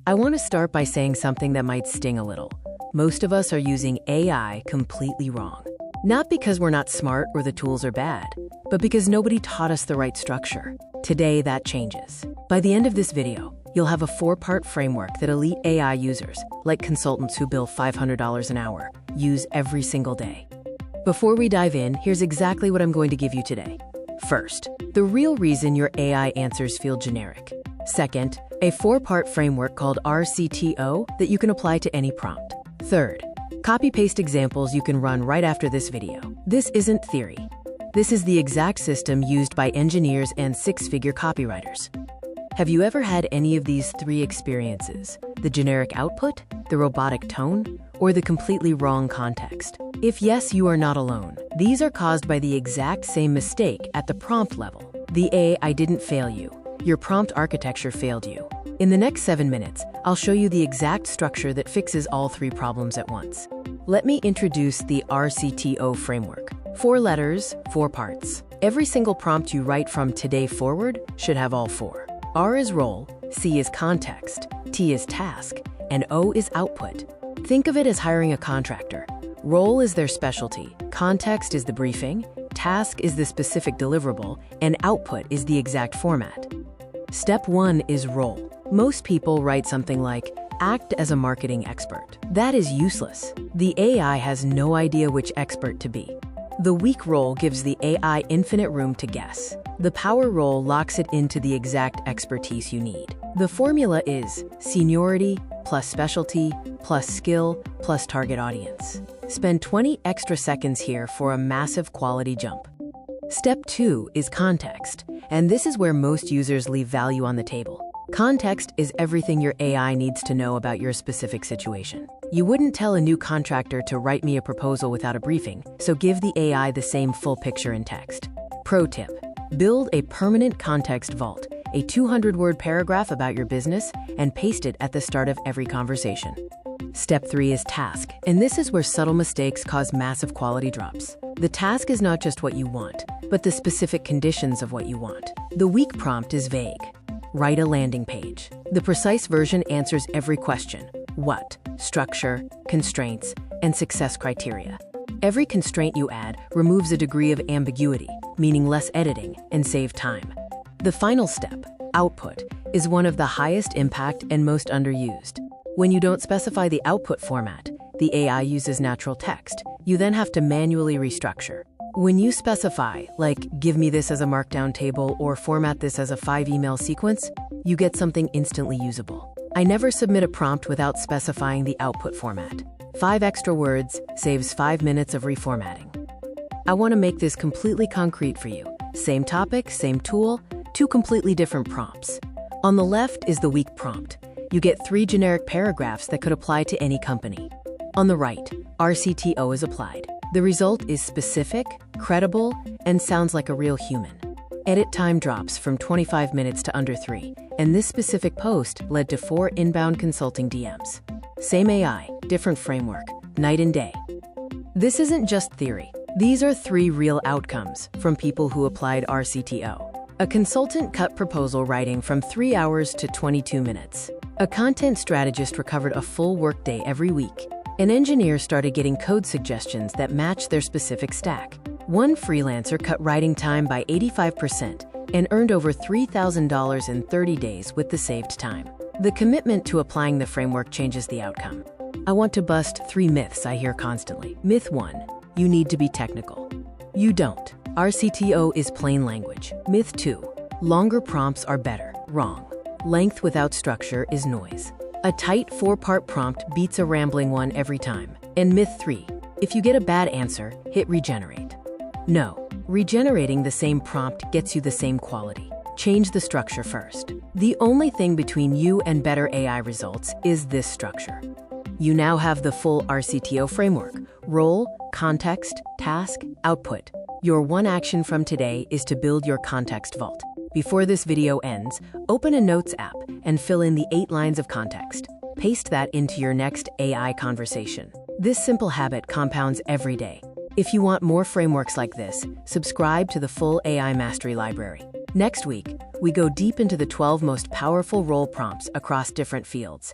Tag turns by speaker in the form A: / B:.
A: I want to start by saying something that might sting a little. Most of us are using AI completely wrong. Not because we're not smart or the tools are bad, but because nobody taught us the right structure. Today, that changes. By the end of this video, you'll have a 4-part framework that elite AI users, like consultants who bill $500 an hour, use every single day. Before we dive in, here's exactly what I'm going to give you today. First, the real reason your AI answers feel generic. Second, a 4-part framework called RCTO that you can apply to any prompt. Third, copy-paste examples you can run right after this video. This isn't theory. This is the exact system used by engineers and 6-figure copywriters. Have you ever had any of these 3 experiences? The generic output, the robotic tone, or the completely wrong context? If yes, you are not alone. These are caused by the exact same mistake at the prompt level. The AI didn't fail you. Your prompt architecture failed you. In the next 7 minutes, I'll show you the exact structure that fixes all 3 problems at once. Let me introduce the RCTO framework. 4 letters, 4 parts. Every single prompt you write from today forward should have all 4. R is role, C is context, T is task, and O is output. Think of it as hiring a contractor. Role is their specialty, context is the briefing, task is the specific deliverable, and output is the exact format. Step 1 is role. Most people write something like, act as a marketing expert. That is useless. The AI has no idea which expert to be. The weak role gives the AI infinite room to guess. The power role locks it into the exact expertise you need. The formula is seniority plus specialty plus skill plus target audience. Spend 20 extra seconds here for a massive quality jump. Step 2 is context, and this is where most users leave value on the table. Context is everything your AI needs to know about your specific situation. You wouldn't tell a new contractor to write me a proposal without a briefing, so give the AI the same full picture in text. Pro tip: build a permanent context vault, a 200-word paragraph about your business, and paste it at the start of every conversation. Step 3 is task, and this is where subtle mistakes cause massive quality drops. The task is not just what you want, but the specific conditions of what you want. The weak prompt is vague. Write a landing page. The precise version answers every question: what, structure, constraints, and success criteria. Every constraint you add removes a degree of ambiguity, meaning less editing and save time. The final step, output, is one of the highest impact and most underused. When you don't specify the output format, the AI uses natural text. You then have to manually restructure. When you specify, like, give me this as a markdown table or format this as a 5-email sequence, you get something instantly usable. I never submit a prompt without specifying the output format. 5 extra words saves 5 minutes of reformatting. I want to make this completely concrete for you. Same topic, same tool, 2 completely different prompts. On the left is the weak prompt. You get 3 generic paragraphs that could apply to any company. On the right, RCTO is applied. The result is specific, credible, and sounds like a real human. Edit time drops from 25 minutes to under 3, and this specific post led to 4 inbound consulting DMs. Same AI, different framework, night and day. This isn't just theory. These are 3 real outcomes from people who applied RCTO. A consultant cut proposal writing from 3 hours to 22 minutes. A content strategist recovered a full workday every week. An engineer started getting code suggestions that match their specific stack. One freelancer cut writing time by 85% and earned over $3,000 in 30 days with the saved time. The commitment to applying the framework changes the outcome. I want to bust 3 myths I hear constantly. Myth 1, you need to be technical. You don't. RCTO is plain language. Myth 2, longer prompts are better. Wrong. Length without structure is noise. A tight 4-part prompt beats a rambling one every time. And myth 3, if you get a bad answer, hit regenerate. No, regenerating the same prompt gets you the same quality. Change the structure first. The only thing between you and better AI results is this structure. You now have the full RCTO framework: role, context, task, output. Your one action from today is to build your context vault. Before this video ends, open a Notes app and fill in the 8 lines of context. Paste that into your next AI conversation. This simple habit compounds every day. If you want more frameworks like this, subscribe to the full AI Mastery Library. Next week, we go deep into the 12 most powerful role prompts across different fields.